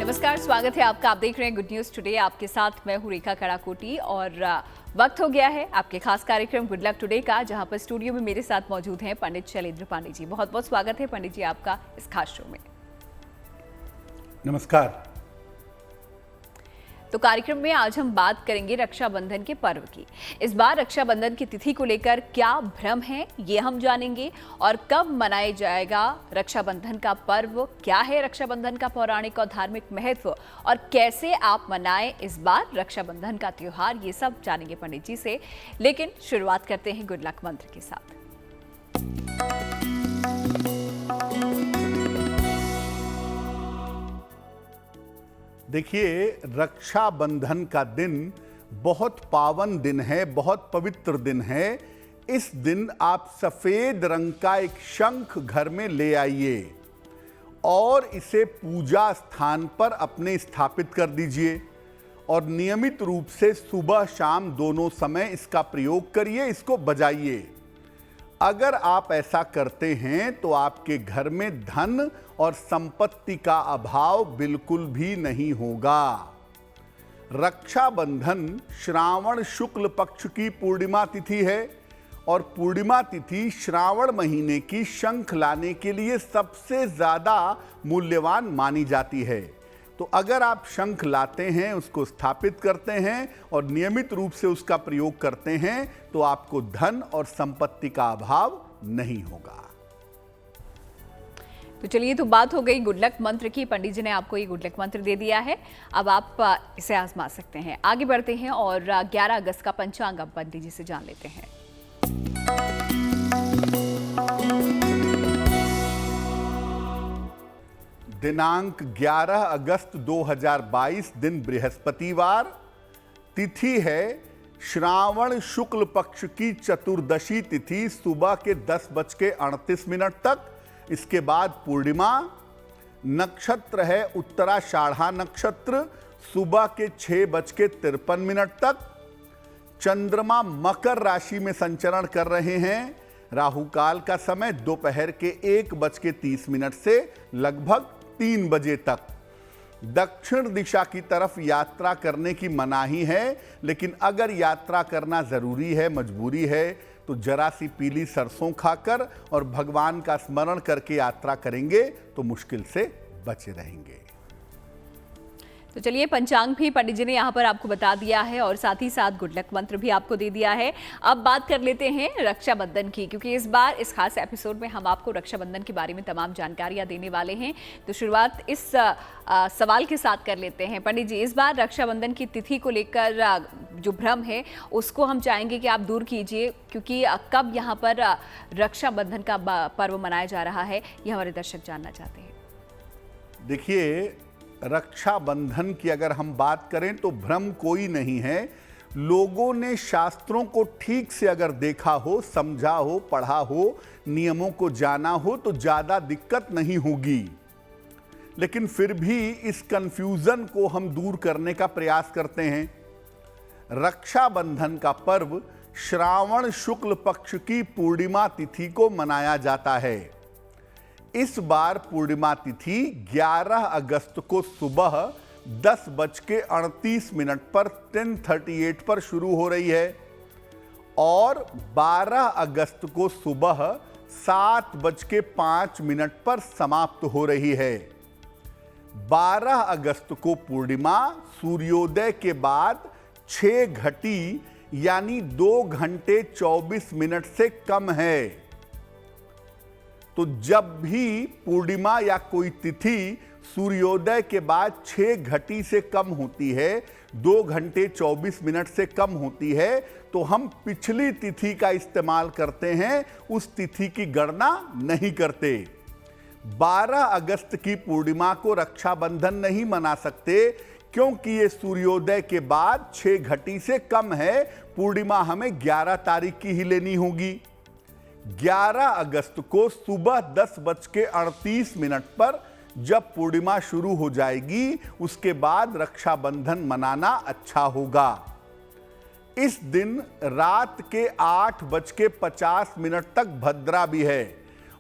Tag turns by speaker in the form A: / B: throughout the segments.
A: नमस्कार, स्वागत है आपका। आप देख रहे हैं गुड न्यूज टुडे। आपके साथ मैं हूं रेखा कड़ाकोटी और वक्त हो गया है आपके खास कार्यक्रम गुड लक टुडे का, जहां पर स्टूडियो में मेरे साथ मौजूद हैं पंडित शैलेंद्र पांडे जी। बहुत बहुत स्वागत है पंडित जी आपका इस खास शो में।
B: नमस्कार।
A: तो कार्यक्रम में आज हम बात करेंगे रक्षाबंधन के पर्व की। इस बार रक्षाबंधन की तिथि को लेकर क्या भ्रम है ये हम जानेंगे, और कब मनाया जाएगा रक्षाबंधन का पर्व, क्या है रक्षाबंधन का पौराणिक और धार्मिक महत्व, और कैसे आप मनाएं इस बार रक्षाबंधन का त्योहार, ये सब जानेंगे पंडित जी से। लेकिन शुरुआत करते हैं गुड लक मंत्र के साथ।
B: देखिए, रक्षाबंधन का दिन बहुत पावन दिन है, बहुत पवित्र दिन है। इस दिन आप सफेद रंग का एक शंख घर में ले आइए और इसे पूजा स्थान पर अपने स्थापित कर दीजिए और नियमित रूप से सुबह शाम दोनों समय इसका प्रयोग करिए, इसको बजाइए। अगर आप ऐसा करते हैं तो आपके घर में धन और संपत्ति का अभाव बिल्कुल भी नहीं होगा। रक्षाबंधन श्रावण शुक्ल पक्ष की पूर्णिमा तिथि है और पूर्णिमा तिथि श्रावण महीने की शंख लाने के लिए सबसे ज्यादा मूल्यवान मानी जाती है। तो अगर आप शंख लाते हैं, उसको स्थापित करते हैं और नियमित रूप से उसका प्रयोग करते हैं तो आपको धन और संपत्ति का अभाव नहीं होगा।
A: तो चलिए, तो बात हो गई गुड लक मंत्र की। पंडित जी ने आपको ये गुड लक मंत्र दे दिया है, अब आप इसे आजमा सकते हैं। आगे बढ़ते हैं और 11 अगस्त का पंचांग अब पंडित जी से जान लेते हैं।
B: दिनांक 11 अगस्त 2022, दिन बृहस्पतिवार, तिथि है श्रावण शुक्ल पक्ष की चतुर्दशी तिथि सुबह के 10:38 तक। इसके बाद पूर्णिमा, नक्षत्र है उत्तराषाढ़ा नक्षत्र, सुबह के 6:53 तक। चंद्रमा मकर राशि में संचरण कर रहे हैं। राहु काल का समय दोपहर के 1:30 से लगभग 3 बजे तक। दक्षिण दिशा की तरफ यात्रा करने की मनाही है, लेकिन अगर यात्रा करना जरूरी है, मजबूरी है, तो जरा सी पीली सरसों खाकर और भगवान का स्मरण करके यात्रा करेंगे तो मुश्किल से बचे रहेंगे।
A: तो चलिए, पंचांग भी पंडित जी ने यहाँ पर आपको बता दिया है और साथ ही साथ गुड लक मंत्र भी आपको दे दिया है। अब बात कर लेते हैं रक्षाबंधन की, क्योंकि इस बार इस खास एपिसोड में हम आपको रक्षाबंधन के बारे में तमाम जानकारियाँ देने वाले हैं। तो शुरुआत इस सवाल के साथ कर लेते हैं पंडित जी। इस बार रक्षाबंधन की तिथि को लेकर जो भ्रम है उसको हम चाहेंगे कि आप दूर कीजिए, क्योंकि कब यहाँ पर रक्षाबंधन का पर्व मनाया जा रहा है ये हमारे दर्शक जानना चाहते हैं।
B: देखिए, रक्षाबंधन की अगर हम बात करें तो भ्रम कोई नहीं है। लोगों ने शास्त्रों को ठीक से अगर देखा हो, समझा हो, पढ़ा हो, नियमों को जाना हो तो ज्यादा दिक्कत नहीं होगी। लेकिन फिर भी इस कंफ्यूजन को हम दूर करने का प्रयास करते हैं। रक्षाबंधन का पर्व श्रावण शुक्ल पक्ष की पूर्णिमा तिथि को मनाया जाता है। इस बार पूर्णिमा तिथि 11 अगस्त को सुबह 10:38 पर 10:38 पर शुरू हो रही है और 12 अगस्त को सुबह 7:05 पर समाप्त हो रही है। 12 अगस्त को पूर्णिमा सूर्योदय के बाद 6 घटी यानी 2 घंटे 24 मिनट से कम है। तो जब भी पूर्णिमा या कोई तिथि सूर्योदय के बाद 6 घटी से कम होती है, 2 घंटे 24 मिनट से कम होती है, तो हम पिछली तिथि का इस्तेमाल करते हैं, उस तिथि की गणना नहीं करते। 12 अगस्त की पूर्णिमा को रक्षाबंधन नहीं मना सकते, क्योंकि ये सूर्योदय के बाद 6 घटी से कम है। पूर्णिमा हमें 11 तारीख की ही लेनी होगी। 11 अगस्त को सुबह 10:38 पर जब पूर्णिमा शुरू हो जाएगी, उसके बाद रक्षाबंधन मनाना अच्छा होगा। इस दिन रात के 8:50 तक भद्रा भी है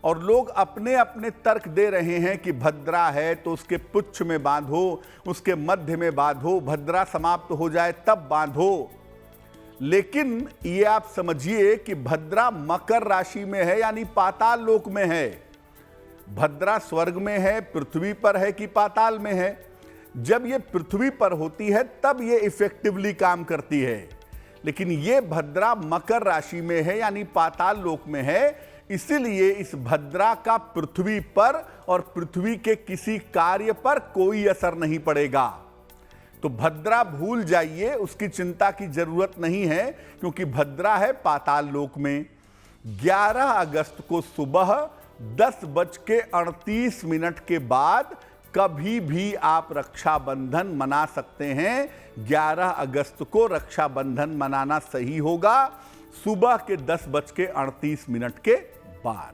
B: और लोग अपने अपने तर्क दे रहे हैं कि भद्रा है तो उसके पुच्छ में बांधो, उसके मध्य में बांधो, भद्रा समाप्त हो जाए तब बांधो। लेकिन ये आप समझिए कि भद्रा मकर राशि में है, यानी पाताल लोक में है। भद्रा स्वर्ग में है, पृथ्वी पर है कि पाताल में है? जब ये पृथ्वी पर होती है तब ये इफेक्टिवली काम करती है, लेकिन ये भद्रा मकर राशि में है यानी पाताल लोक में है। इसीलिए इस भद्रा का पृथ्वी पर और पृथ्वी के किसी कार्य पर कोई असर नहीं पड़ेगा। तो भद्रा भूल जाइए, उसकी चिंता की जरूरत नहीं है, क्योंकि भद्रा है पाताल लोक में। 11 अगस्त को सुबह 10:38 के बाद कभी भी आप रक्षाबंधन मना सकते हैं। 11 अगस्त को रक्षाबंधन मनाना सही होगा सुबह के 10:38 के बाद।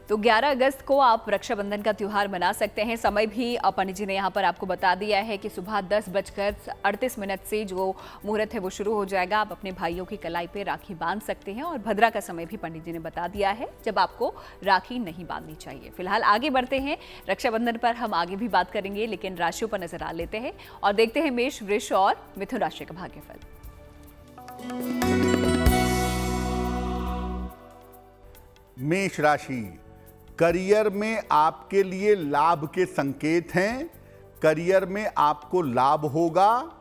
A: तो 11 अगस्त को आप रक्षाबंधन का त्योहार मना सकते हैं। समय भी पंडित जी ने यहाँ पर आपको बता दिया है कि सुबह 10:38 से जो मुहूर्त है वो शुरू हो जाएगा। आप अपने भाइयों की कलाई पे राखी बांध सकते हैं और भद्रा का समय भी पंडित जी ने बता दिया है जब आपको राखी नहीं बांधनी चाहिए। फिलहाल आगे बढ़ते हैं, रक्षाबंधन पर हम आगे भी बात करेंगे, लेकिन राशियों पर नजर आ लेते हैं और देखते हैं मेष, वृष और मिथुन राशि का भाग्यफल।
B: मेष राशि, करियर में आपके लिए लाभ के संकेत हैं। करियर में आपको लाभ होगा।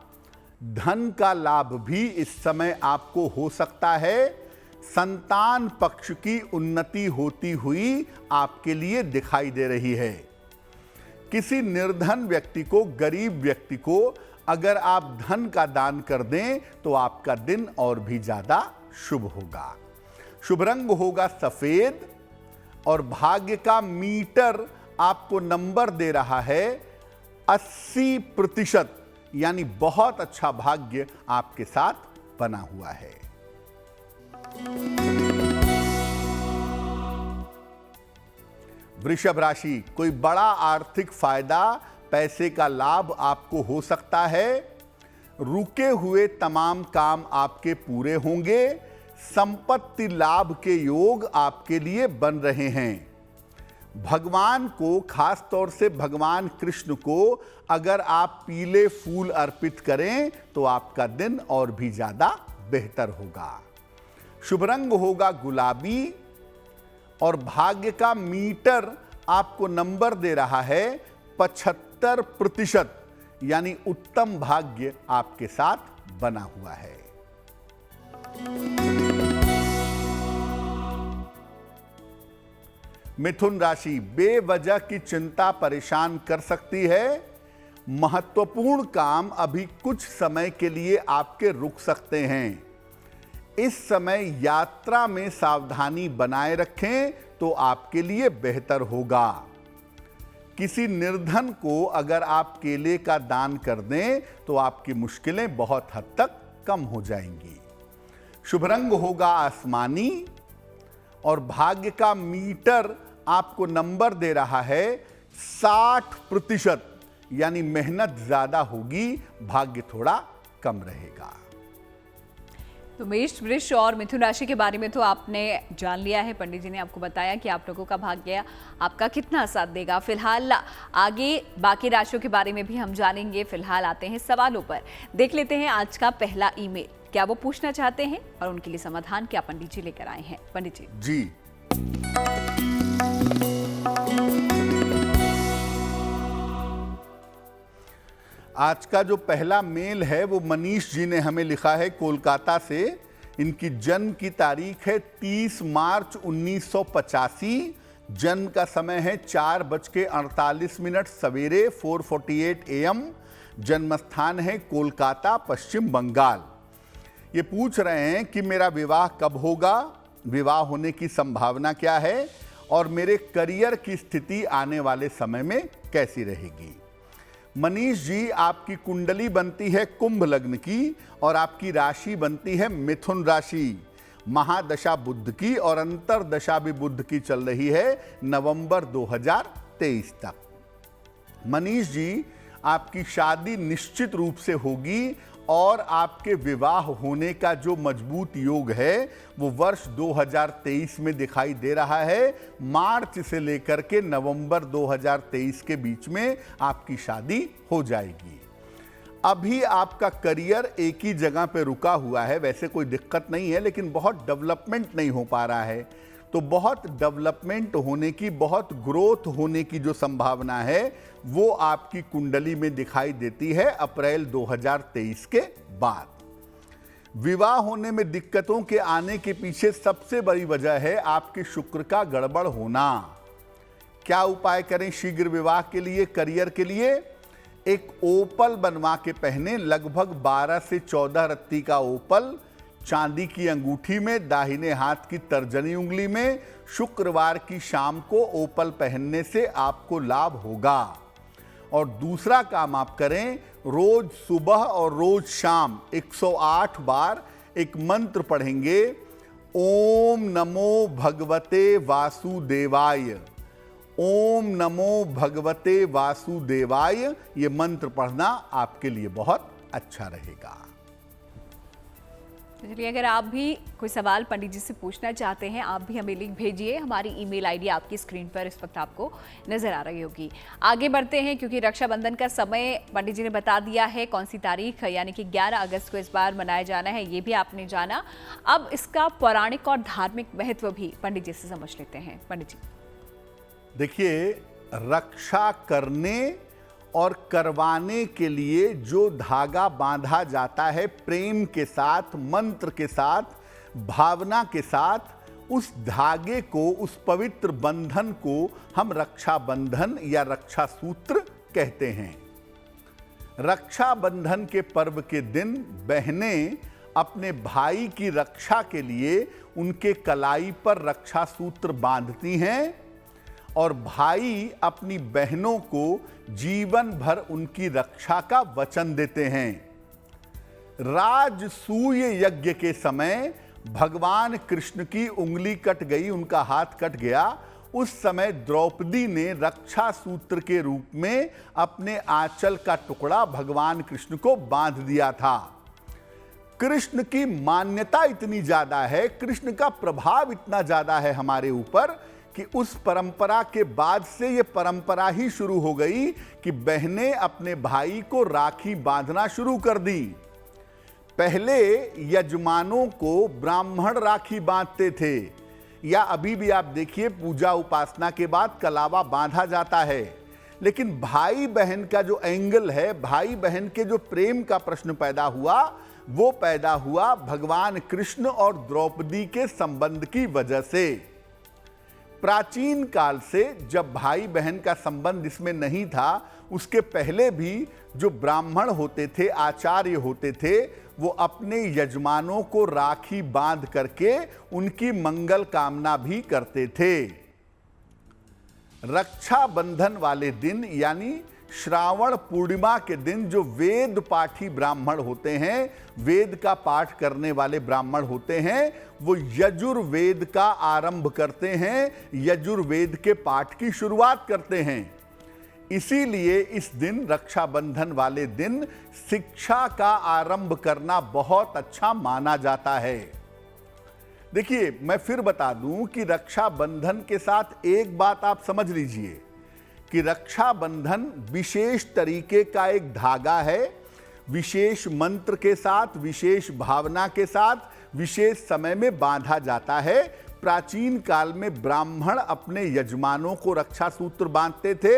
B: धन का लाभ भी इस समय आपको हो सकता है। संतान पक्ष की उन्नति होती हुई आपके लिए दिखाई दे रही है। किसी निर्धन व्यक्ति को, गरीब व्यक्ति को अगर आप धन का दान कर दें तो आपका दिन और भी ज्यादा शुभ होगा। शुभ रंग होगा सफेद और भाग्य का मीटर आपको नंबर दे रहा है 80%, यानी बहुत अच्छा भाग्य आपके साथ बना हुआ है। वृषभ राशि, कोई बड़ा आर्थिक फायदा, पैसे का लाभ आपको हो सकता है। रुके हुए तमाम काम आपके पूरे होंगे। संपत्ति लाभ के योग आपके लिए बन रहे हैं। भगवान को, खास तौर से भगवान कृष्ण को अगर आप पीले फूल अर्पित करें तो आपका दिन और भी ज्यादा बेहतर होगा। शुभ रंग होगा गुलाबी और भाग्य का मीटर आपको नंबर दे रहा है 75%, यानी उत्तम भाग्य आपके साथ बना हुआ है। मिथुन राशि, बेवजह की चिंता परेशान कर सकती है। महत्वपूर्ण काम अभी कुछ समय के लिए आपके रुक सकते हैं। इस समय यात्रा में सावधानी बनाए रखें तो आपके लिए बेहतर होगा। किसी निर्धन को अगर आप केले का दान कर दें तो आपकी मुश्किलें बहुत हद तक कम हो जाएंगी। शुभ रंग होगा आसमानी और भाग्य का मीटर आपको नंबर दे रहा है 60%, यानी मेहनत ज्यादा होगी, भाग्य थोड़ा कम रहेगा।
A: तो मेष, वृष और मिथुन राशि के बारे में तो आपने जान लिया है। पंडित जी ने आपको बताया कि आप लोगों का भाग्य आपका कितना साथ देगा। फिलहाल आगे बाकी राशियों के बारे में भी हम जानेंगे। फिलहाल आते हैं सवालों पर। देख लेते हैं आज का पहला ईमेल, क्या वो पूछना चाहते हैं और उनके लिए समाधान क्या पंडित जी लेकर आए हैं। पंडित जी।
B: आज का जो पहला मेल है वो मनीष जी ने हमें लिखा है कोलकाता से। इनकी जन्म की तारीख है 30 मार्च 1985। जन्म का समय है 4:48 सवेरे 4:48 AM। जन्म स्थान है कोलकाता, पश्चिम बंगाल। ये पूछ रहे हैं कि मेरा विवाह कब होगा, विवाह होने की संभावना क्या है और मेरे करियर की स्थिति आने वाले समय में कैसी रहेगी। मनीष जी, आपकी कुंडली बनती है कुंभ लग्न की और आपकी राशि बनती है मिथुन राशि। महादशा बुध की और अंतरदशा भी बुध की चल रही है नवंबर 2023 तक। मनीष जी, आपकी शादी निश्चित रूप से होगी और आपके विवाह होने का जो मजबूत योग है वो वर्ष 2023 में दिखाई दे रहा है। मार्च से लेकर के नवंबर 2023 के बीच में आपकी शादी हो जाएगी। अभी आपका करियर एक ही जगह पे रुका हुआ है, वैसे कोई दिक्कत नहीं है, लेकिन बहुत डेवलपमेंट नहीं हो पा रहा है। तो बहुत डेवलपमेंट होने की, बहुत ग्रोथ होने की जो संभावना है वो आपकी कुंडली में दिखाई देती है अप्रैल 2023 के बाद। विवाह होने में दिक्कतों के आने के पीछे सबसे बड़ी वजह है आपके शुक्र का गड़बड़ होना। क्या उपाय करें शीघ्र विवाह के लिए, करियर के लिए? एक ओपल बनवा के पहने, लगभग 12 से 14 रत्ती का ओपल चांदी की अंगूठी में, दाहिने हाथ की तर्जनी उंगली में, शुक्रवार की शाम को ओपल पहनने से आपको लाभ होगा। और दूसरा काम आप करें, रोज सुबह और रोज शाम 108 बार एक मंत्र पढ़ेंगे, ओम नमो भगवते वासुदेवाय। ओम नमो भगवते वासुदेवाय, ये मंत्र पढ़ना आपके लिए बहुत अच्छा रहेगा।
A: चलिए, अगर आप भी कोई सवाल पंडित जी से पूछना चाहते हैं, आप भी हमें लिंक भेजिए। हमारी ईमेल आईडी आपकी स्क्रीन पर इस वक्त आपको नजर आ रही होगी। आगे बढ़ते हैं, क्योंकि रक्षाबंधन का समय पंडित जी ने बता दिया है, कौन सी तारीख यानी कि 11 अगस्त को इस बार मनाया जाना है, ये भी आपने जाना। अब इसका पौराणिक और धार्मिक महत्व भी पंडित जी से समझ लेते हैं। पंडित जी
B: देखिए, रक्षा करने और करवाने के लिए जो धागा बांधा जाता है, प्रेम के साथ, मंत्र के साथ, भावना के साथ, उस धागे को, उस पवित्र बंधन को हम रक्षा बंधन या रक्षा सूत्र कहते हैं। रक्षा बंधन के पर्व के दिन बहनें अपने भाई की रक्षा के लिए उनके कलाई पर रक्षा सूत्र बांधती हैं और भाई अपनी बहनों को जीवन भर उनकी रक्षा का वचन देते हैं। राजसूय यज्ञ के समय भगवान कृष्ण की उंगली कट गई, उनका हाथ कट गया। उस समय द्रौपदी ने रक्षा सूत्र के रूप में अपने आंचल का टुकड़ा भगवान कृष्ण को बांध दिया था। कृष्ण की मान्यता इतनी ज्यादा है, कृष्ण का प्रभाव इतना ज्यादा है हमारे ऊपर कि उस परंपरा के बाद से ये परंपरा ही शुरू हो गई कि बहनें अपने भाई को राखी बांधना शुरू कर दी। पहले यजमानों को ब्राह्मण राखी बांधते थे, या अभी भी आप देखिए पूजा उपासना के बाद कलावा बांधा जाता है। लेकिन भाई बहन का जो एंगल है, भाई बहन के जो प्रेम का प्रश्न पैदा हुआ, वो पैदा हुआ भगवान कृष्ण और द्रौपदी के संबंध की वजह से। प्राचीन काल से जब भाई बहन का संबंध इसमें नहीं था, उसके पहले भी जो ब्राह्मण होते थे, आचार्य होते थे, वो अपने यजमानों को राखी बांध करके उनकी मंगल कामना भी करते थे। रक्षा बंधन वाले दिन यानी श्रावण पूर्णिमा के दिन जो वेद पाठी ब्राह्मण होते हैं, वेद का पाठ करने वाले ब्राह्मण होते हैं, वो यजुर्वेद का आरंभ करते हैं, यजुर्वेद के पाठ की शुरुआत करते हैं। इसीलिए इस दिन, रक्षाबंधन वाले दिन, शिक्षा का आरंभ करना बहुत अच्छा माना जाता है। देखिए, मैं फिर बता दूं कि रक्षाबंधन के साथ एक बात आप समझ लीजिए कि रक्षाबंधन विशेष तरीके का एक धागा है, विशेष मंत्र के साथ, विशेष भावना के साथ, विशेष समय में बांधा जाता है। प्राचीन काल में ब्राह्मण अपने यजमानों को रक्षा सूत्र बांधते थे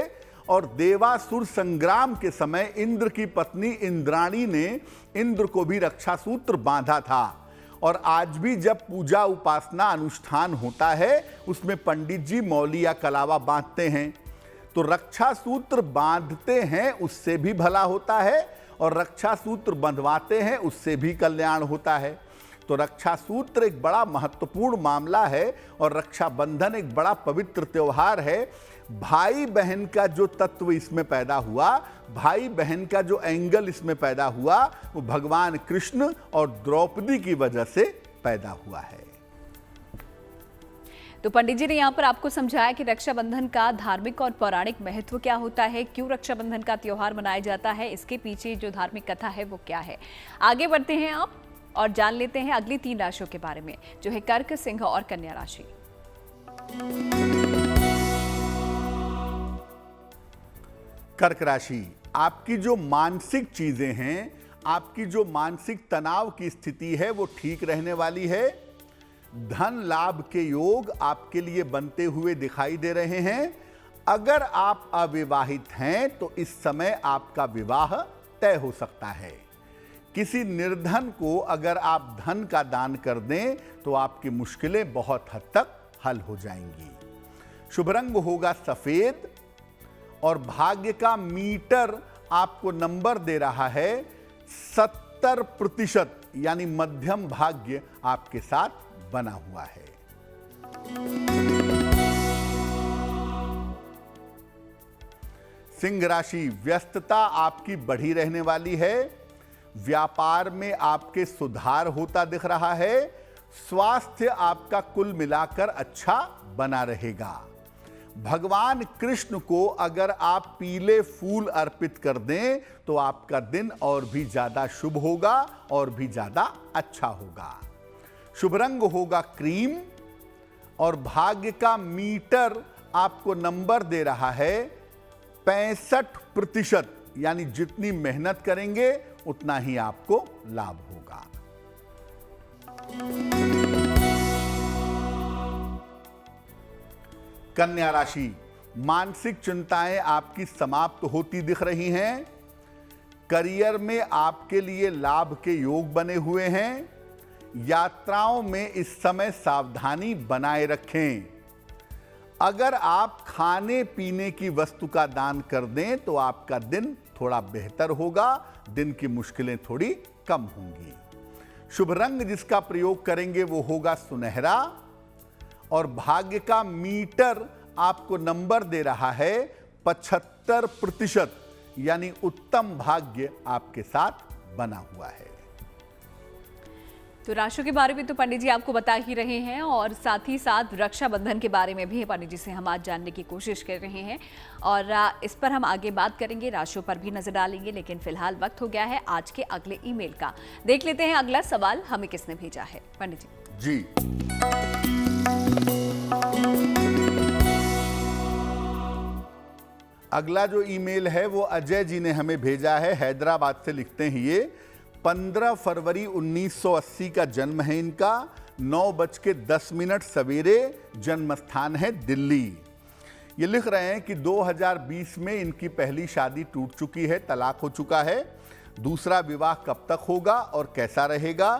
B: और देवासुर संग्राम के समय इंद्र की पत्नी इंद्राणी ने इंद्र को भी रक्षा सूत्र बांधा था। और आज भी जब पूजा उपासना अनुष्ठान होता है, उसमें पंडित जी मौली या कलावा बांधते हैं। तो रक्षा सूत्र बांधते हैं, उससे भी भला होता है, और रक्षा सूत्र बंधवाते हैं, उससे भी कल्याण होता है। तो रक्षा सूत्र एक बड़ा महत्वपूर्ण मामला है और रक्षाबंधन एक बड़ा पवित्र त्योहार है। भाई बहन का जो तत्व इसमें पैदा हुआ, भाई बहन का जो एंगल इसमें पैदा हुआ, वो भगवान कृष्ण और द्रौपदी की वजह से पैदा हुआ है।
A: तो पंडित जी ने यहाँ पर आपको समझाया कि रक्षाबंधन का धार्मिक और पौराणिक महत्व क्या होता है, क्यों रक्षाबंधन का त्योहार मनाया जाता है, इसके पीछे जो धार्मिक कथा है वो क्या है। आगे बढ़ते हैं आप और जान लेते हैं अगली 3 राशियों के बारे में, जो है कर्क, सिंह और कन्या राशि।
B: कर्क राशि, आपकी जो मानसिक चीजें हैं, आपकी जो मानसिक तनाव की स्थिति है वो ठीक रहने वाली है। धन लाभ के योग आपके लिए बनते हुए दिखाई दे रहे हैं। अगर आप अविवाहित हैं तो इस समय आपका विवाह तय हो सकता है। किसी निर्धन को अगर आप धन का दान कर दें तो आपकी मुश्किलें बहुत हद तक हल हो जाएंगी। शुभ रंग होगा सफेद और भाग्य का मीटर आपको नंबर दे रहा है 70%, यानी मध्यम भाग्य आपके साथ बना हुआ है। सिंह राशि, व्यस्तता आपकी बढ़ी रहने वाली है। व्यापार में आपके सुधार होता दिख रहा है। स्वास्थ्य आपका कुल मिलाकर अच्छा बना रहेगा। भगवान कृष्ण को अगर आप पीले फूल अर्पित कर दें तो आपका दिन और भी ज्यादा शुभ होगा और भी ज्यादा अच्छा होगा। शुभ रंग होगा क्रीम और भाग्य का मीटर आपको नंबर दे रहा है 65%, यानी जितनी मेहनत करेंगे उतना ही आपको लाभ होगा। कन्या राशि, मानसिक चिंताएं आपकी समाप्त होती दिख रही हैं। करियर में आपके लिए लाभ के योग बने हुए हैं। यात्राओं में इस समय सावधानी बनाए रखें। अगर आप खाने पीने की वस्तु का दान कर दें तो आपका दिन थोड़ा बेहतर होगा, दिन की मुश्किलें थोड़ी कम होंगी। शुभ रंग जिसका प्रयोग करेंगे वो होगा सुनहरा और भाग्य का मीटर आपको नंबर दे रहा है 75%, यानी उत्तम भाग्य आपके साथ बना हुआ है।
A: तो राशियों के बारे में तो पंडित जी आपको बता ही रहे हैं और साथ ही साथ रक्षाबंधन के बारे में भी पंडित जी से हम आज जानने की कोशिश कर रहे हैं और इस पर हम आगे बात करेंगे, राशियों पर भी नजर डालेंगे। लेकिन फिलहाल वक्त हो गया है आज के अगले ईमेल का। देख लेते हैं अगला सवाल हमें किसने भेजा है। पंडित जी
B: अगला जो ईमेल है वो अजय जी ने हमें भेजा है, हैदराबाद से लिखते हैं ये। 15 फरवरी 1980 का जन्म है इनका। 9:10 सवेरे जन्म स्थान है दिल्ली। ये लिख रहे हैं कि 2020 में इनकी पहली शादी टूट चुकी है, तलाक हो चुका है। दूसरा विवाह कब तक होगा और कैसा रहेगा?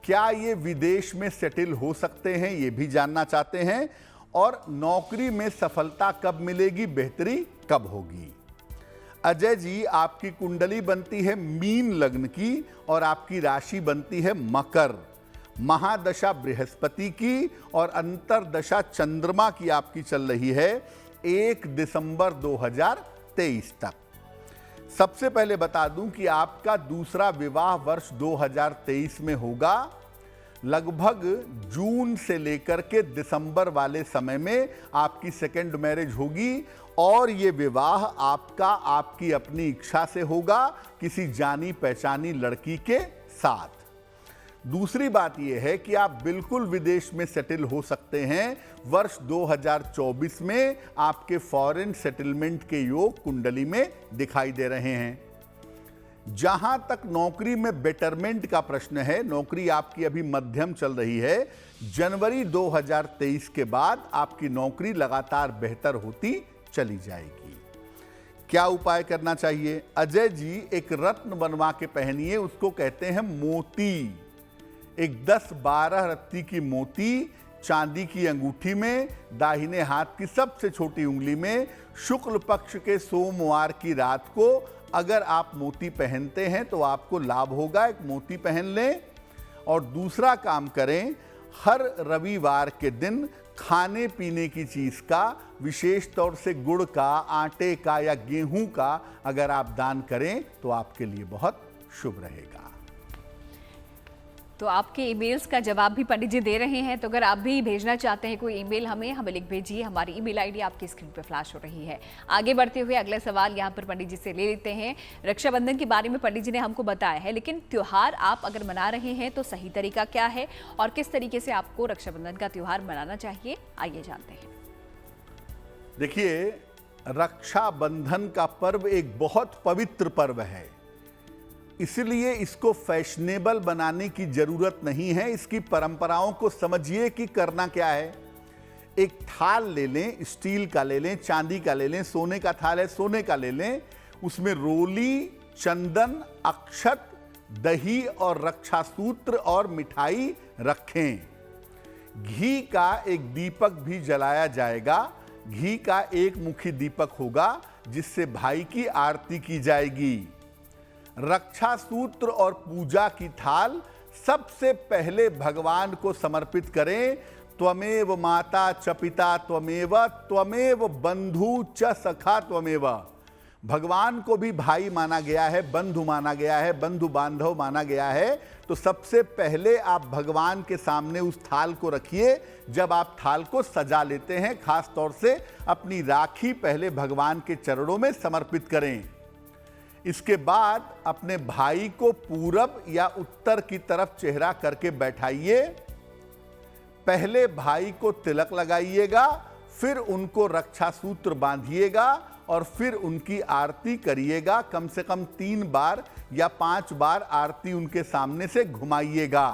B: क्या ये विदेश में सेटल हो सकते हैं, ये भी जानना चाहते हैं। और नौकरी में सफलता कब मिलेगी, बेहतरी कब होगी? अजय जी, आपकी कुंडली बनती है मीन लग्न की और आपकी राशि बनती है मकर। महादशा बृहस्पति की और अंतरदशा चंद्रमा की आपकी चल रही है 1 दिसंबर 2023 तक। सबसे पहले बता दूं कि आपका दूसरा विवाह वर्ष 2023 में होगा। लगभग जून से लेकर के दिसंबर वाले समय में आपकी सेकेंड मैरिज होगी और ये विवाह आपका आपकी अपनी इच्छा से होगा, किसी जानी पहचानी लड़की के साथ। दूसरी बात यह है कि आप बिल्कुल विदेश में सेटल हो सकते हैं। वर्ष 2024 में आपके फॉरेन सेटलमेंट के योग कुंडली में दिखाई दे रहे हैं। जहां तक नौकरी में बेटरमेंट का प्रश्न है, नौकरी आपकी अभी मध्यम चल रही है। जनवरी 2023 के बाद आपकी नौकरी लगातार बेहतर होती चली जाएगी। क्या उपाय करना चाहिए? अजय जी, एक रत्न बनवा के पहनिए, उसको कहते हैं मोती। एक 10-12 रत्ती की मोती चांदी की अंगूठी में, दाहिने हाथ की सबसे छोटी उंगली में, शुक्ल पक्ष के सोमवार की रात को अगर आप मोती पहनते हैं तो आपको लाभ होगा। एक मोती पहन लें। और दूसरा काम करें, हर रविवार के दिन खाने पीने की चीज का, विशेष तौर से गुड़ का, आटे का या गेहूं का अगर आप दान करें तो आपके लिए बहुत शुभ रहेगा।
A: तो आपके ईमेल्स का जवाब भी पंडित जी दे रहे हैं, तो अगर आप भी भेजना चाहते हैं कोई ईमेल हमें लिख भेजिए। हमारी ईमेल आईडी आपकी स्क्रीन पर फ्लैश हो रही है। आगे बढ़ते हुए अगला सवाल यहाँ पर पंडित जी से ले लेते हैं। रक्षाबंधन के बारे में पंडित जी ने हमको बताया है, लेकिन त्योहार आप अगर मना रहे हैं तो सही तरीका क्या है और किस तरीके से आपको रक्षाबंधन का त्योहार मनाना चाहिए, आइए जानते हैं।
B: देखिए, रक्षाबंधन का पर्व एक बहुत पवित्र पर्व है, इसलिए इसको फैशनेबल बनाने की जरूरत नहीं है। इसकी परंपराओं को समझिए कि करना क्या है। एक थाल ले लें, स्टील का ले लें, चांदी का ले लें, सोने का थाल है सोने का ले लें। उसमें रोली, चंदन, अक्षत, दही और रक्षा सूत्र और मिठाई रखें। घी का एक दीपक भी जलाया जाएगा। घी का एक मुखी दीपक होगा जिससे भाई की आरती की जाएगी। रक्षा सूत्र और पूजा की थाल सबसे पहले भगवान को समर्पित करें। त्वमेव माता च पिता त्वमेव, त्वमेव बंधु च सखा त्वमेव। भगवान को भी भाई माना गया है, बंधु माना गया है, बंधु बांधव माना गया है। तो सबसे पहले आप भगवान के सामने उस थाल को रखिए। जब आप थाल को सजा लेते हैं, खास तौर से अपनी राखी पहले भगवान के चरणों में समर्पित करें। इसके बाद अपने भाई को पूरब या उत्तर की तरफ चेहरा करके बैठाइए। पहले भाई को तिलक लगाइएगा, फिर उनको रक्षा सूत्र बांधिएगा और फिर उनकी आरती करिएगा। कम से कम 3 बार या 5 बार आरती उनके सामने से घुमाइएगा।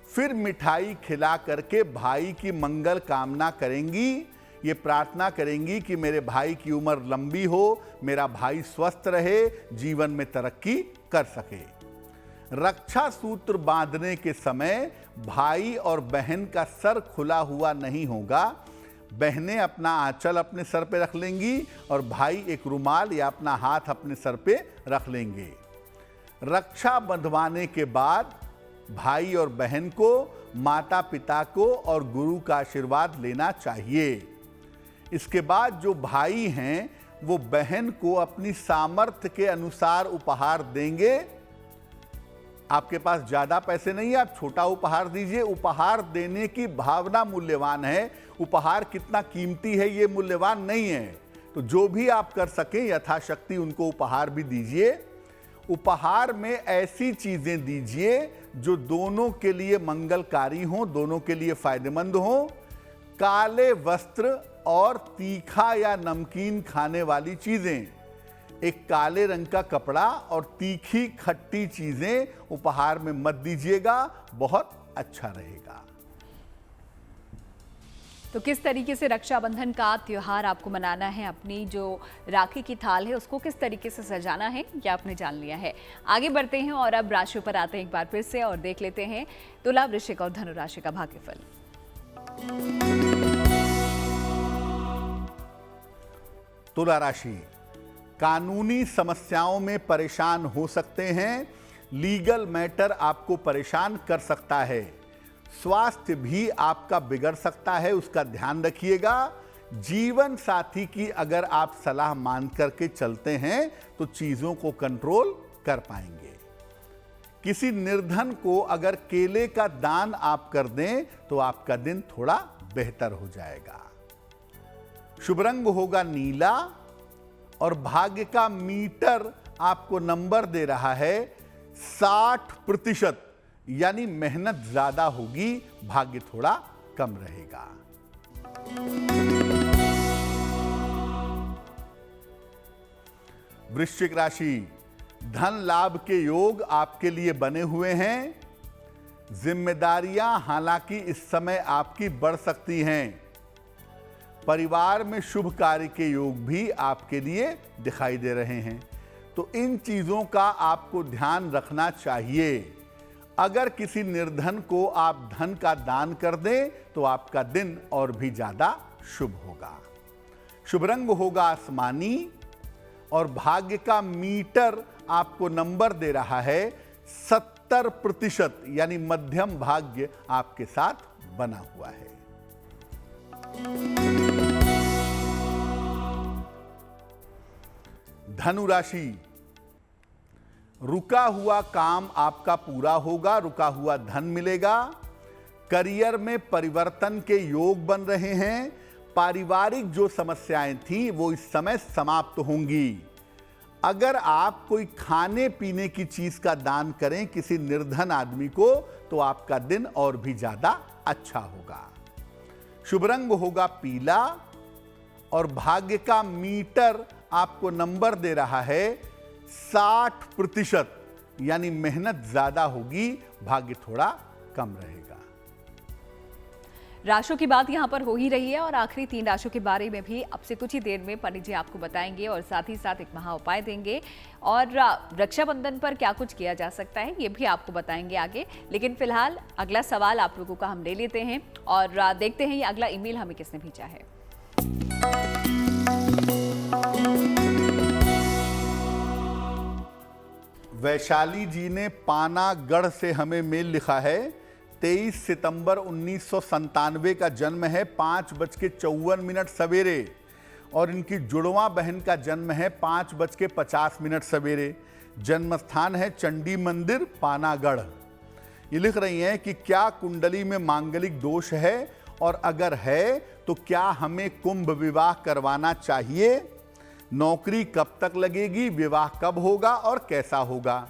B: फिर मिठाई खिला करके भाई की मंगल कामना करेंगी। ये प्रार्थना करेंगी कि मेरे भाई की उम्र लंबी हो, मेरा भाई स्वस्थ रहे, जीवन में तरक्की कर सके। रक्षा सूत्र बांधने के समय भाई और बहन का सर खुला हुआ नहीं होगा। बहनें अपना आंचल अपने सर पे रख लेंगी और भाई एक रुमाल या अपना हाथ अपने सर पे रख लेंगे। रक्षा बंधवाने के बाद भाई और बहन को माता पिता को और गुरु का आशीर्वाद लेना चाहिए। इसके बाद जो भाई हैं वो बहन को अपनी सामर्थ्य के अनुसार उपहार देंगे। आपके पास ज्यादा पैसे नहीं है, आप छोटा उपहार दीजिए। उपहार देने की भावना मूल्यवान है, उपहार कितना कीमती है ये मूल्यवान नहीं है। तो जो भी आप कर सकें यथाशक्ति उनको उपहार भी दीजिए। उपहार में ऐसी चीजें दीजिए जो दोनों के लिए मंगलकारी हों, दोनों के लिए फायदेमंद हों। काले वस्त्र और तीखा या नमकीन खाने वाली चीजें, एक काले रंग का कपड़ा और तीखी खट्टी चीजें उपहार में मत दीजिएगा, बहुत अच्छा रहेगा।
A: तो किस तरीके से रक्षाबंधन का त्योहार आपको मनाना है, अपनी जो राखी की थाल है उसको किस तरीके से सजाना है, ये आपने जान लिया है। आगे बढ़ते हैं और अब राशियों पर आते हैं एक बार फिर से और देख लेते हैं तुला, वृश्चिक और धनु राशि का भाग्यफल।
B: तुला राशि, कानूनी समस्याओं में परेशान हो सकते हैं। लीगल मैटर आपको परेशान कर सकता है। स्वास्थ्य भी आपका बिगड़ सकता है, उसका ध्यान रखिएगा। जीवन साथी की अगर आप सलाह मान करके चलते हैं तो चीजों को कंट्रोल कर पाएंगे। किसी निर्धन को अगर केले का दान आप कर दें तो आपका दिन थोड़ा बेहतर हो जाएगा। शुभ रंग होगा नीला और भाग्य का मीटर आपको नंबर दे रहा है 60%, यानी मेहनत ज्यादा होगी, भाग्य थोड़ा कम रहेगा। वृश्चिक राशि, धन लाभ के योग आपके लिए बने हुए हैं। जिम्मेदारियां हालांकि इस समय आपकी बढ़ सकती हैं। परिवार में शुभ कार्य के योग भी आपके लिए दिखाई दे रहे हैं। तो इन चीजों का आपको ध्यान रखना चाहिए। अगर किसी निर्धन को आप धन का दान कर दें तो आपका दिन और भी ज्यादा शुभ होगा। शुभ रंग होगा आसमानी और भाग्य का मीटर आपको नंबर दे रहा है 70%, यानी मध्यम भाग्य आपके साथ बना हुआ है। धनु राशि, रुका हुआ काम आपका पूरा होगा, रुका हुआ धन मिलेगा। करियर में परिवर्तन के योग बन रहे हैं। पारिवारिक जो समस्याएं थी वो इस समय समाप्त होंगी। अगर आप कोई खाने पीने की चीज का दान करें किसी निर्धन आदमी को तो आपका दिन और भी ज्यादा अच्छा होगा। शुभ रंग होगा पीला और भाग्य का मीटर आपको नंबर दे रहा है 60%, यानी मेहनत ज्यादा होगी, भाग्य थोड़ा कम रहेगा।
A: राशियों की बात यहाँ पर हो ही रही है और आखिरी 3 राशियों के बारे में भी अब से कुछ ही देर में पंडित जी आपको बताएंगे और साथ ही साथ एक महा उपाय देंगे और रक्षाबंधन पर क्या कुछ किया जा सकता है ये भी आपको बताएंगे आगे। लेकिन फिलहाल अगला सवाल आप लोगों का हम ले लेते हैं और देखते हैं ये अगला ईमेल हमें किसने भेजा है।
B: वैशाली जी ने पानागढ़ से हमें मेल लिखा है। 23 सितंबर 1997 का जन्म है, 5:54 सवेरे, और इनकी जुड़वा बहन का जन्म है 5:50 सवेरे। जन्म स्थान है चंडी मंदिर पानागढ़। ये लिख रही हैं कि क्या कुंडली में मांगलिक दोष है और अगर है तो क्या हमें कुंभ विवाह करवाना चाहिए? नौकरी कब तक लगेगी? विवाह कब होगा और कैसा होगा?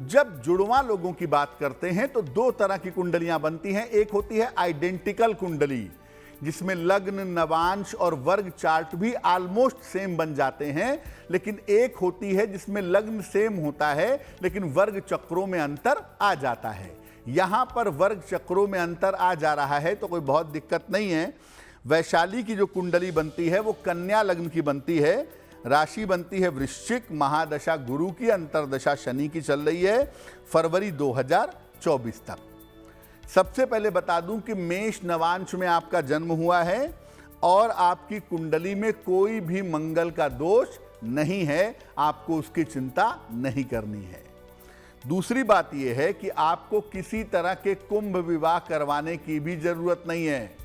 B: जब जुड़वा लोगों की बात करते हैं तो 2 तरह की कुंडलियां बनती हैं। एक होती है आइडेंटिकल कुंडली, जिसमें लग्न, नवांश और वर्ग चार्ट भी ऑलमोस्ट सेम बन जाते हैं, लेकिन एक होती है जिसमें लग्न सेम होता है लेकिन वर्ग चक्रों में अंतर आ जाता है। यहां पर वर्ग चक्रों में अंतर आ जा रहा है तो कोई बहुत दिक्कत नहीं है। वैशाली की जो कुंडली बनती है वो कन्या लग्न की बनती है। राशि बनती है वृश्चिक, महादशा गुरु की, अंतरदशा शनि की चल रही है फरवरी 2024 तक। सबसे पहले बता दूं कि मेष नवांश में आपका जन्म हुआ है और आपकी कुंडली में कोई भी मंगल का दोष नहीं है, आपको उसकी चिंता नहीं करनी है। दूसरी बात यह है कि आपको किसी तरह के कुंभ विवाह करवाने की भी जरूरत नहीं है।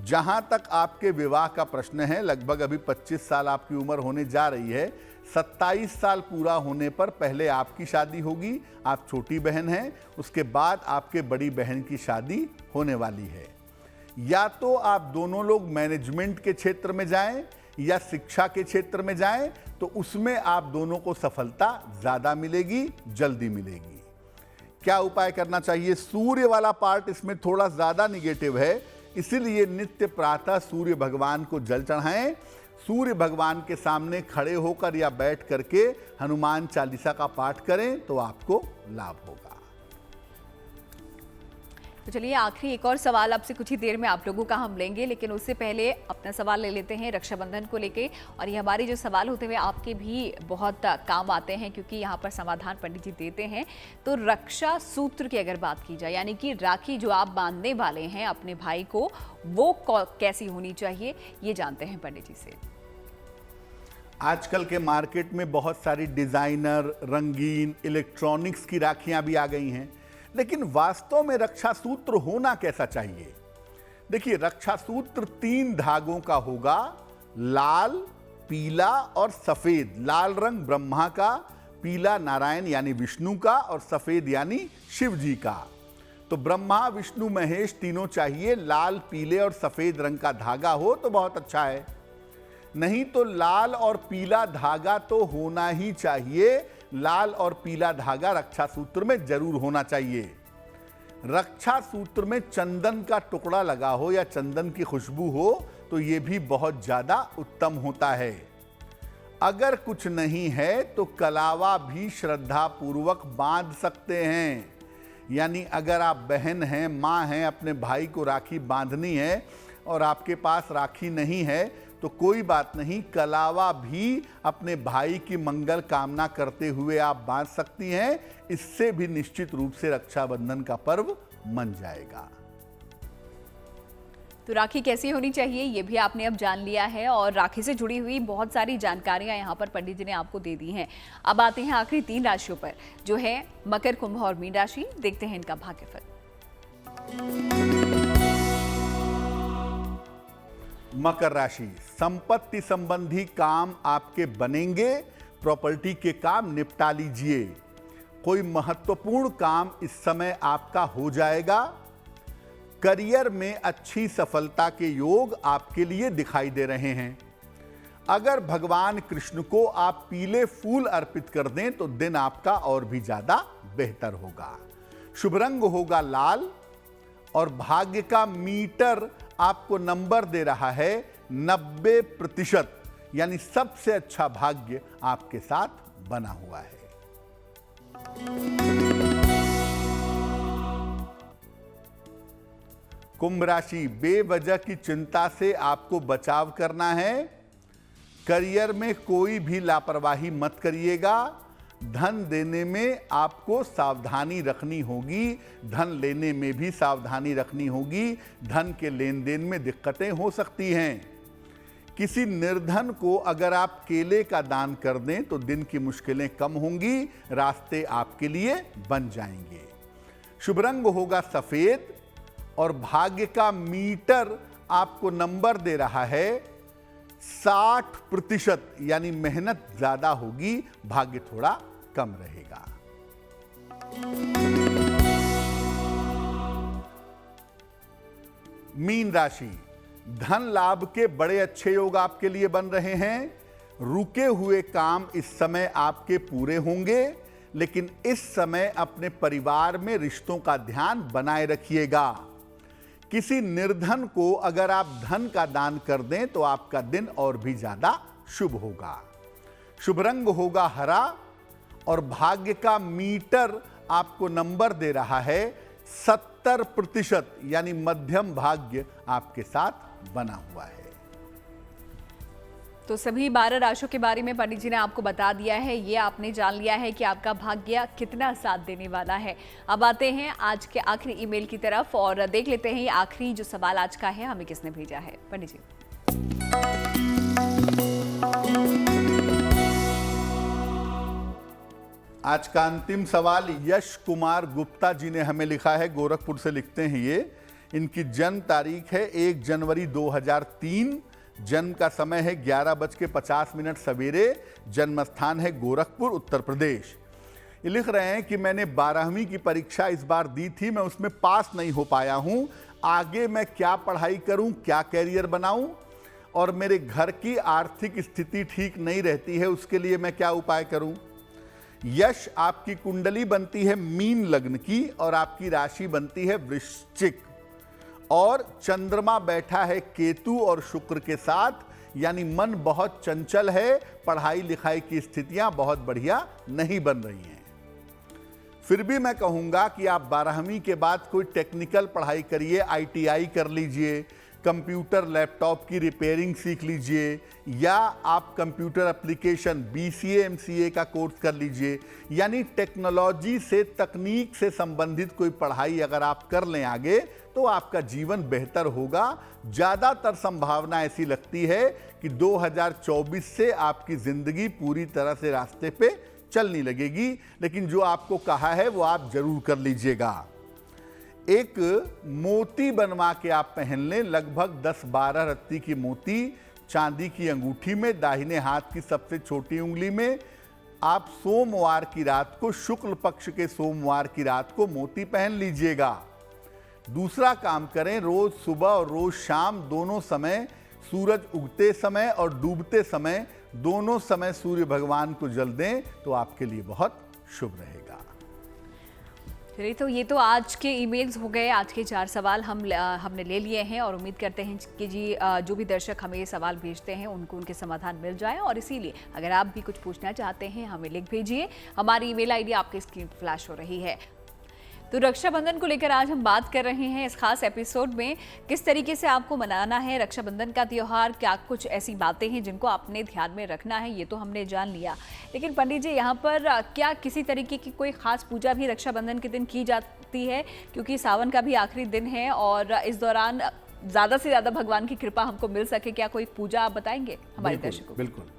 B: जहां तक आपके विवाह का प्रश्न है, लगभग अभी 25 साल आपकी उम्र होने जा रही है। 27 साल पूरा होने पर पहले आपकी शादी होगी, आप छोटी बहन हैं, उसके बाद आपके बड़ी बहन की शादी होने वाली है। या तो आप दोनों लोग मैनेजमेंट के क्षेत्र में जाएं या शिक्षा के क्षेत्र में जाएं, तो उसमें आप दोनों को सफलता ज्यादा मिलेगी, जल्दी मिलेगी। क्या उपाय करना चाहिए? सूर्य वाला पार्ट इसमें थोड़ा ज्यादा निगेटिव है, इसीलिए नित्य प्रातः सूर्य भगवान को जल चढ़ाएं। सूर्य भगवान के सामने खड़े होकर या बैठ करके हनुमान चालीसा का पाठ करें तो आपको लाभ होगा।
A: तो चलिए आखिरी एक और सवाल आपसे कुछ ही देर में आप लोगों का हम लेंगे, लेकिन उससे पहले अपना सवाल ले लेते हैं रक्षाबंधन को लेके। और ये हमारे जो सवाल होते हुए आपके भी बहुत काम आते हैं क्योंकि यहाँ पर समाधान पंडित जी देते हैं। तो रक्षा सूत्र की अगर बात की जाए, यानी कि राखी जो आप बांधने वाले हैं अपने भाई को, वो कैसी होनी चाहिए, ये जानते हैं पंडित जी से।
B: आजकल के मार्केट में बहुत सारी डिजाइनर, रंगीन, इलेक्ट्रॉनिक्स की राखियां भी आ गई हैं, लेकिन वास्तव में रक्षा सूत्र होना कैसा चाहिए? देखिए, रक्षा सूत्र 3 धागों का होगा, लाल, पीला और सफेद। लाल रंग ब्रह्मा का, पीला नारायण यानी विष्णु का और सफेद यानी शिव जी का। तो ब्रह्मा, विष्णु, महेश तीनों चाहिए। लाल, पीले और सफेद रंग का धागा हो तो बहुत अच्छा है, नहीं तो लाल और पीला धागा तो होना ही चाहिए। लाल और पीला धागा रक्षा सूत्र में जरूर होना चाहिए। रक्षा सूत्र में चंदन का टुकड़ा लगा हो या चंदन की खुशबू हो तो यह भी बहुत ज्यादा उत्तम होता है। अगर कुछ नहीं है तो कलावा भी श्रद्धा पूर्वक बांध सकते हैं। यानी अगर आप बहन हैं, मां हैं, अपने भाई को राखी बांधनी है और आपके पास राखी नहीं है तो कोई बात नहीं, कलावा भी अपने भाई की मंगल कामना करते हुए आप बांध सकती हैं। इससे भी निश्चित रूप से रक्षाबंधन का पर्व मन जाएगा।
A: तो राखी कैसी होनी चाहिए ये भी आपने अब जान लिया है और राखी से जुड़ी हुई बहुत सारी जानकारियां यहाँ पर पंडित जी ने आपको दे दी हैं। अब आते हैं आखिरी 3 राशियों पर, जो है मकर, कुंभ और मीन राशि। देखते हैं इनका भाग्यफल।
B: मकर राशि, संपत्ति संबंधी काम आपके बनेंगे। प्रॉपर्टी के काम निपटा लीजिए। कोई महत्वपूर्ण काम इस समय आपका हो जाएगा। करियर में अच्छी सफलता के योग आपके लिए दिखाई दे रहे हैं। अगर भगवान कृष्ण को आप पीले फूल अर्पित कर दें तो दिन आपका और भी ज्यादा बेहतर होगा। शुभ रंग होगा लाल और भाग्य का मीटर आपको नंबर दे रहा है 90%, यानी सबसे अच्छा भाग्य आपके साथ बना हुआ है। कुंभ राशि, बेवजह की चिंता से आपको बचाव करना है। करियर में कोई भी लापरवाही मत करिएगा। धन देने में आपको सावधानी रखनी होगी, धन लेने में भी सावधानी रखनी होगी। धन के लेन देन में दिक्कतें हो सकती हैं। किसी निर्धन को अगर आप केले का दान कर दें तो दिन की मुश्किलें कम होंगी, रास्ते आपके लिए बन जाएंगे। शुभ रंग होगा सफेद और भाग्य का मीटर आपको नंबर दे रहा है 60%, यानी मेहनत ज्यादा होगी, भाग्य थोड़ा कम रहेगा। मीन राशि, धन लाभ के बड़े अच्छे योग आपके लिए बन रहे हैं। रुके हुए काम इस समय आपके पूरे होंगे, लेकिन इस समय अपने परिवार में रिश्तों का ध्यान बनाए रखिएगा। किसी निर्धन को अगर आप धन का दान कर दें तो आपका दिन और भी ज्यादा शुभ होगा। शुभ रंग होगा हरा और भाग्य का मीटर आपको नंबर दे रहा है 70%, यानी मध्यम भाग्य आपके साथ बना हुआ है।
A: तो सभी 12 राशियों के बारे में पंडित जी ने आपको बता दिया है। ये आपने जान लिया है कि आपका भाग्य कितना साथ देने वाला है। अब आते हैं आज के आखिरी ईमेल की तरफ और देख लेते हैं आखिरी जो सवाल आज का है, हमें किसने भेजा है। पंडित जी,
B: आज का अंतिम सवाल यश कुमार गुप्ता जी ने हमें लिखा है, गोरखपुर से लिखते हैं ये। इनकी जन्म तारीख है 1 जनवरी 2003, जन्म का समय है 11:50 सवेरे, जन्म स्थान है गोरखपुर, उत्तर प्रदेश। ये लिख रहे हैं कि मैंने 12वीं की परीक्षा इस बार दी थी, मैं उसमें पास नहीं हो पाया हूँ। आगे मैं क्या पढ़ाई करूँ, क्या कैरियर बनाऊँ, और मेरे घर की आर्थिक स्थिति ठीक नहीं रहती है, उसके लिए मैं क्या उपाय करूँ। यश, आपकी कुंडली बनती है मीन लग्न की और आपकी राशि बनती है वृश्चिक, और चंद्रमा बैठा है केतु और शुक्र के साथ, यानी मन बहुत चंचल है। पढ़ाई लिखाई की स्थितियां बहुत बढ़िया नहीं बन रही हैं। फिर भी मैं कहूंगा कि आप 12वीं के बाद कोई टेक्निकल पढ़ाई करिए, ITI कर लीजिए, कंप्यूटर लैपटॉप की रिपेयरिंग सीख लीजिए, या आप कंप्यूटर एप्लीकेशन BCA MCA का कोर्स कर लीजिए। यानी टेक्नोलॉजी से, तकनीक से संबंधित कोई पढ़ाई अगर आप कर लें आगे तो आपका जीवन बेहतर होगा। ज़्यादातर संभावना ऐसी लगती है कि 2024 से आपकी ज़िंदगी पूरी तरह से रास्ते पे चलने लगेगी, लेकिन जो आपको कहा है वो आप जरूर कर लीजिएगा। एक मोती बनवा के आप पहन लें, लगभग 10-12 रत्ती की मोती चांदी की अंगूठी में, दाहिने हाथ की सबसे छोटी उंगली में। आप सोमवार की रात को, शुक्ल पक्ष के सोमवार की रात को मोती पहन लीजिएगा। दूसरा काम करें, रोज सुबह और रोज शाम दोनों समय, सूरज उगते समय और डूबते समय, दोनों समय सूर्य भगवान को जल दें तो आपके लिए बहुत शुभ रहेगा।
A: चलिए, तो ये तो आज के ईमेल्स हो गए। आज के 4 सवाल हमने ले लिए हैं और उम्मीद करते हैं कि जी जो भी दर्शक हमें ये सवाल भेजते हैं उनको उनके समाधान मिल जाए। और इसीलिए अगर आप भी कुछ पूछना चाहते हैं हमें लिख भेजिए। हमारी ईमेल आईडी आपके स्क्रीन पर फ्लैश हो रही है। तो रक्षाबंधन को लेकर आज हम बात कर रहे हैं इस खास एपिसोड में। किस तरीके से आपको मनाना है रक्षाबंधन का त्यौहार, क्या कुछ ऐसी बातें हैं जिनको आपने ध्यान में रखना है, ये तो हमने जान लिया। लेकिन पंडित जी, यहाँ पर क्या किसी तरीके की कोई खास पूजा भी रक्षाबंधन के दिन की जाती है? क्योंकि सावन का भी आखिरी दिन है और इस दौरान ज़्यादा से ज़्यादा भगवान की कृपा हमको मिल सके, क्या कोई पूजा आप बताएंगे हमारे दर्शकों को?
B: बिल्कुल,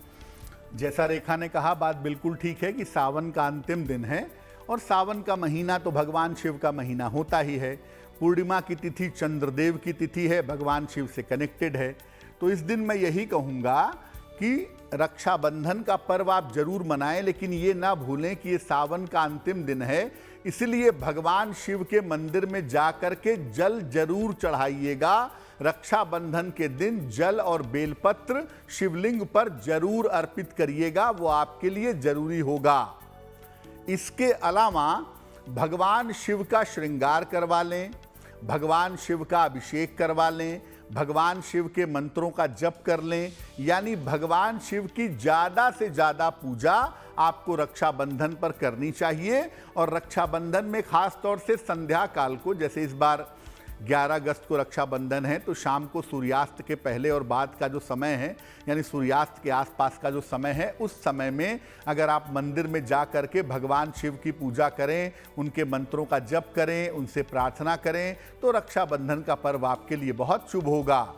B: जैसा रेखा ने कहा बात बिल्कुल ठीक है कि सावन का अंतिम दिन है और सावन का महीना तो भगवान शिव का महीना होता ही है। पूर्णिमा की तिथि चंद्रदेव की तिथि है, भगवान शिव से कनेक्टेड है। तो इस दिन मैं यही कहूँगा कि रक्षाबंधन का पर्व आप जरूर मनाएं, लेकिन ये ना भूलें कि ये सावन का अंतिम दिन है, इसलिए भगवान शिव के मंदिर में जाकर के जल जरूर चढ़ाइएगा। रक्षाबंधन के दिन जल और बेलपत्र शिवलिंग पर जरूर अर्पित करिएगा, वो आपके लिए जरूरी होगा। इसके अलावा भगवान शिव का श्रृंगार करवा लें, भगवान शिव का अभिषेक करवा लें, भगवान शिव के मंत्रों का जप कर लें, यानी भगवान शिव की ज़्यादा से ज़्यादा पूजा आपको रक्षाबंधन पर करनी चाहिए। और रक्षाबंधन में खास तौर से संध्या काल को, जैसे इस बार 11 अगस्त को रक्षाबंधन है, तो शाम को सूर्यास्त के पहले और बाद का जो समय है, यानी सूर्यास्त के आसपास का जो समय है, उस समय में अगर आप मंदिर में जा करके भगवान शिव की पूजा करें, उनके मंत्रों का जप करें, उनसे प्रार्थना करें, तो रक्षाबंधन का पर्व आपके लिए बहुत शुभ होगा।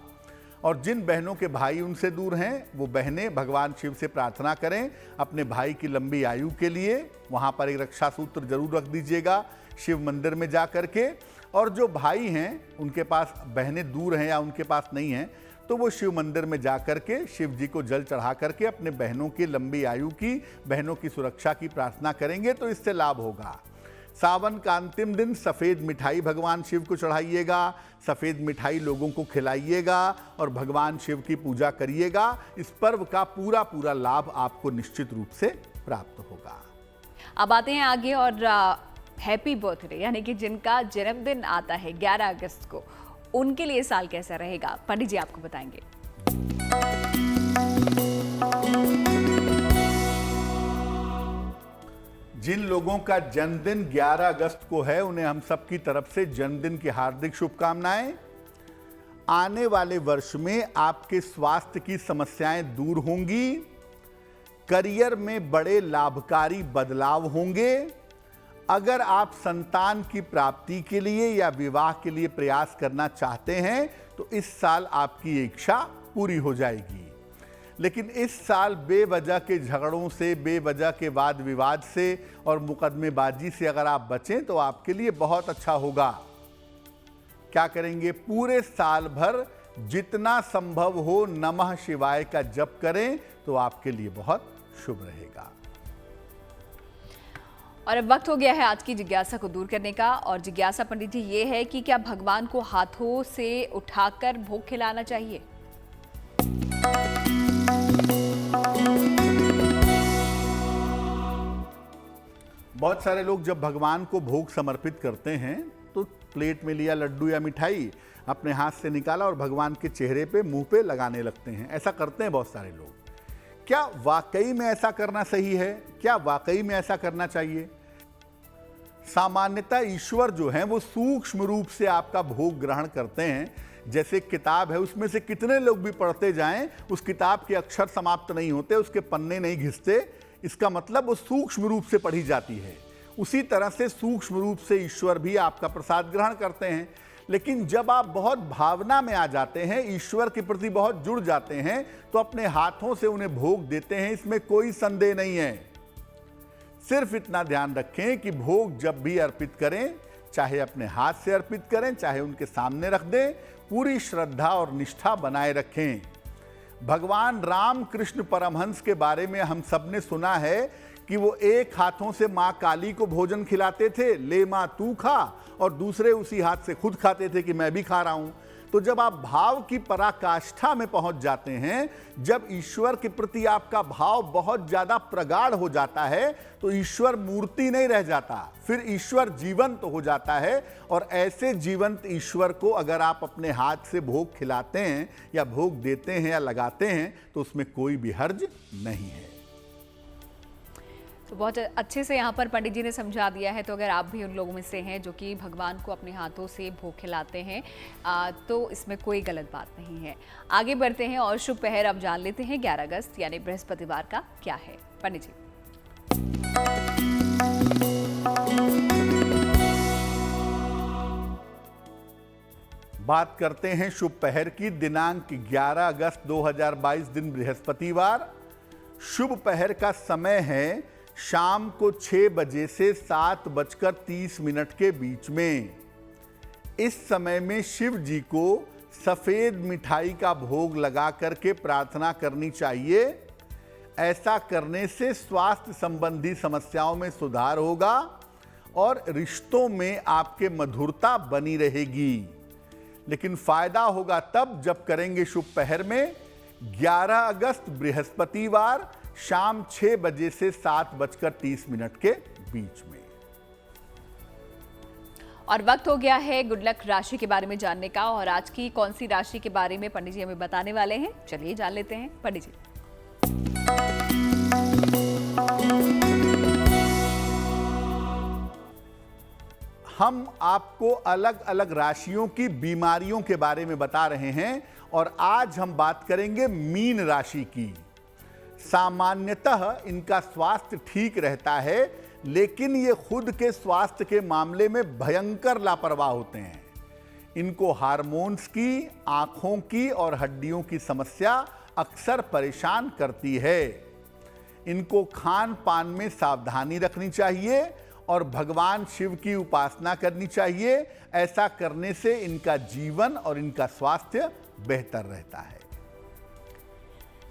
B: और जिन बहनों के भाई उनसे दूर हैं, वो बहनें भगवान शिव से प्रार्थना करें अपने भाई की लंबी आयु के लिए। वहाँ पर एक रक्षा सूत्र जरूर रख दीजिएगा शिव मंदिर में जा करके। और जो भाई हैं, उनके पास बहनें दूर हैं या उनके पास नहीं हैं, तो वो शिव मंदिर में जा करके शिव जी को जल चढ़ा करके अपने बहनों की लंबी आयु की, बहनों की सुरक्षा की प्रार्थना करेंगे, तो इससे लाभ होगा। सावन का अंतिम दिन सफ़ेद मिठाई भगवान शिव को चढ़ाइएगा, सफ़ेद मिठाई लोगों को खिलाइएगा और भगवान शिव की पूजा करिएगा। इस पर्व का पूरा पूरा लाभ आपको निश्चित रूप से प्राप्त होगा।
A: अब आते हैं आगे और हैप्पी बर्थडे, यानी कि जिनका जन्मदिन आता है 11 अगस्त को, उनके लिए साल कैसा रहेगा, पंडित जी आपको बताएंगे।
B: जिन लोगों का जन्मदिन 11 अगस्त को है, उन्हें हम सबकी तरफ से जन्मदिन की हार्दिक शुभकामनाएं। आने वाले वर्ष में आपके स्वास्थ्य की समस्याएं दूर होंगी, करियर में बड़े लाभकारी बदलाव होंगे। अगर आप संतान की प्राप्ति के लिए या विवाह के लिए प्रयास करना चाहते हैं, तो इस साल आपकी इच्छा पूरी हो जाएगी। लेकिन इस साल बेवजह के झगड़ों से, बेवजह के वाद विवाद से और मुकदमेबाजी से अगर आप बचें, तो आपके लिए बहुत अच्छा होगा। क्या करेंगे? पूरे साल भर जितना संभव हो नमः शिवाय का जप करें, तो आपके लिए बहुत शुभ रहेगा।
A: और अब वक्त हो गया है आज की जिज्ञासा को दूर करने का। और जिज्ञासा पंडित जी ये है कि क्या भगवान को हाथों से उठाकर भोग खिलाना चाहिए?
B: बहुत सारे लोग जब भगवान को भोग समर्पित करते हैं, तो प्लेट में लिया लड्डू या मिठाई अपने हाथ से निकाला और भगवान के चेहरे पे, मुंह पे लगाने लगते हैं। ऐसा करते हैं बहुत सारे लोग। क्या वाकई में ऐसा करना सही है? क्या वाकई में ऐसा करना चाहिए? सामान्यतः ईश्वर जो है वो सूक्ष्म रूप से आपका भोग ग्रहण करते हैं। जैसे किताब है, उसमें से कितने लोग भी पढ़ते जाएं, उस किताब के अक्षर समाप्त नहीं होते, उसके पन्ने नहीं घिसते। इसका मतलब वो सूक्ष्म रूप से पढ़ी जाती है। उसी तरह से सूक्ष्म रूप से ईश्वर भी आपका प्रसाद ग्रहण करते हैं। लेकिन जब आप बहुत भावना में आ जाते हैं, ईश्वर के प्रति बहुत जुड़ जाते हैं, तो अपने हाथों से उन्हें भोग देते हैं, इसमें कोई संदेह नहीं है। सिर्फ इतना ध्यान रखें कि भोग जब भी अर्पित करें, चाहे अपने हाथ से अर्पित करें, चाहे उनके सामने रख दें, पूरी श्रद्धा और निष्ठा बनाए रखें। भगवान रामकृष्ण परमहंस के बारे में हम सब ने सुना है कि वो एक हाथों से माँ काली को भोजन खिलाते थे, ले माँ तू खा, और दूसरे उसी हाथ से खुद खाते थे कि मैं भी खा रहा हूँ। तो जब आप भाव की पराकाष्ठा में पहुंच जाते हैं, जब ईश्वर के प्रति आपका भाव बहुत ज़्यादा प्रगाढ़ हो जाता है, तो ईश्वर मूर्ति नहीं रह जाता, फिर ईश्वर जीवंत हो जाता है। और ऐसे जीवंत ईश्वर को अगर आप अपने हाथ से भोग खिलाते हैं या भोग देते हैं या लगाते हैं, तो उसमें कोई भी हर्ज नहीं है।
A: तो बहुत अच्छे से यहाँ पर पंडित जी ने समझा दिया है। तो अगर आप भी उन लोगों में से हैं जो कि भगवान को अपने हाथों से भोग खिलाते हैं, तो इसमें कोई गलत बात नहीं है। आगे बढ़ते हैं और शुभ पहर अब जान लेते हैं 11 अगस्त यानी बृहस्पतिवार का क्या है, पंडित जी।
B: बात करते हैं शुभ पहर की। दिनांक 11 अगस्त 2022 दिन बृहस्पतिवार। शुभ पहर का समय है शाम को 6 बजे से 7:30 के बीच में। इस समय में शिव जी को सफेद मिठाई का भोग लगा करके प्रार्थना करनी चाहिए। ऐसा करने से स्वास्थ्य संबंधी समस्याओं में सुधार होगा और रिश्तों में आपके मधुरता बनी रहेगी। लेकिन फायदा होगा तब जब करेंगे शुभ पहर में 11 अगस्त बृहस्पतिवार शाम 6 बजे से 7:30 के बीच में।
A: और वक्त हो गया है गुड लक राशि के बारे में जानने का, और आज की कौन सी राशि के बारे में पंडित जी हमें बताने वाले हैं, चलिए जान लेते हैं पंडित जी।
B: हम आपको अलग अलग राशियों की बीमारियों के बारे में बता रहे हैं और आज हम बात करेंगे मीन राशि की। सामान्यतः इनका स्वास्थ्य ठीक रहता है, लेकिन ये खुद के स्वास्थ्य के मामले में भयंकर लापरवाह होते हैं। इनको हार्मोन्स की, आंखों की और हड्डियों की समस्या अक्सर परेशान करती है। इनको खान पान में सावधानी रखनी चाहिए और भगवान शिव की उपासना करनी चाहिए। ऐसा करने से इनका जीवन और इनका स्वास्थ्य बेहतर रहता है।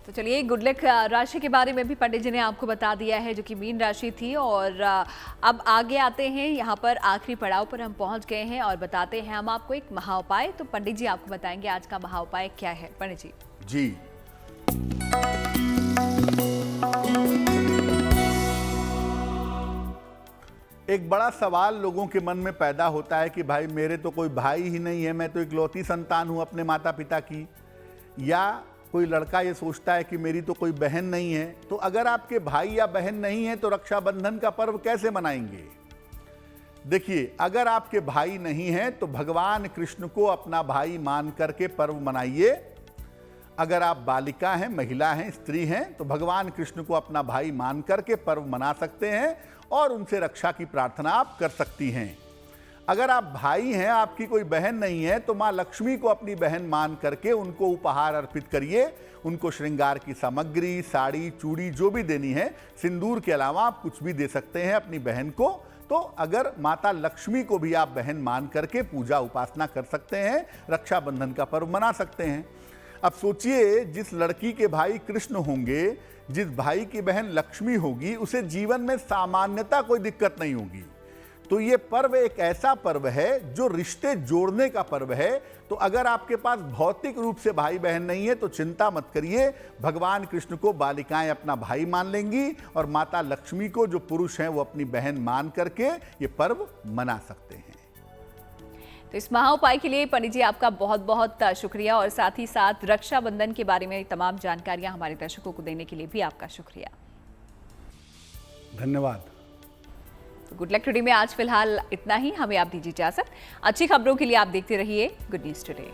A: तो चलिए गुड लक राशि के बारे में भी पंडित जी ने आपको बता दिया है, जो कि मीन राशि थी। और अब आगे आते हैं, यहाँ पर आखिरी पड़ाव पर हम पहुंच गए हैं और बताते हैं हम आपको एक महाउपाय। तो पंडित जी आपको बताएंगे आज का महाउपाय क्या है। पंडित जी
B: जी, एक बड़ा सवाल लोगों के मन में पैदा होता है कि भाई मेरे तो कोई भाई ही नहीं है, मैं तो इकलौती संतान हूं अपने माता पिता की। या कोई लड़का ये सोचता है कि मेरी तो कोई बहन नहीं है। तो अगर आपके भाई या बहन नहीं है तो रक्षाबंधन का पर्व कैसे मनाएंगे? देखिए, अगर आपके भाई नहीं है तो भगवान कृष्ण को अपना भाई मान करके पर्व मनाइए। अगर आप बालिका हैं, महिला हैं, स्त्री हैं, तो भगवान कृष्ण को अपना भाई मान करके पर्व मना सकते हैं और उनसे रक्षा की प्रार्थना आप कर सकती हैं। अगर आप भाई हैं, आपकी कोई बहन नहीं है, तो माँ लक्ष्मी को अपनी बहन मान करके उनको उपहार अर्पित करिए। उनको श्रृंगार की सामग्री, साड़ी, चूड़ी जो भी देनी है, सिंदूर के अलावा आप कुछ भी दे सकते हैं अपनी बहन को। तो अगर माता लक्ष्मी को भी आप बहन मान करके पूजा उपासना कर सकते हैं, रक्षाबंधन का पर्व मना सकते हैं। अब सोचिए, जिस लड़की के भाई कृष्ण होंगे, जिस भाई की बहन लक्ष्मी होगी, उसे जीवन में सामान्यता कोई दिक्कत नहीं होगी। तो ये पर्व एक ऐसा पर्व है जो रिश्ते जोड़ने का पर्व है। तो अगर आपके पास भौतिक रूप से भाई बहन नहीं है तो चिंता मत करिए, भगवान कृष्ण को बालिकाएं अपना भाई मान लेंगी और माता लक्ष्मी को जो पुरुष हैं वो अपनी बहन मान करके ये पर्व मना सकते हैं।
A: तो इस महाउपाय के लिए पंडित जी आपका बहुत बहुत शुक्रिया, और साथ ही साथ रक्षाबंधन के बारे में तमाम जानकारियां हमारे दर्शकों को देने के लिए भी आपका शुक्रिया।
B: धन्यवाद।
A: तो गुड लक टुडे में आज फिलहाल इतना ही। हमें आप दीजिए इजाजत। अच्छी खबरों के लिए आप देखते रहिए गुड न्यूज टुडे।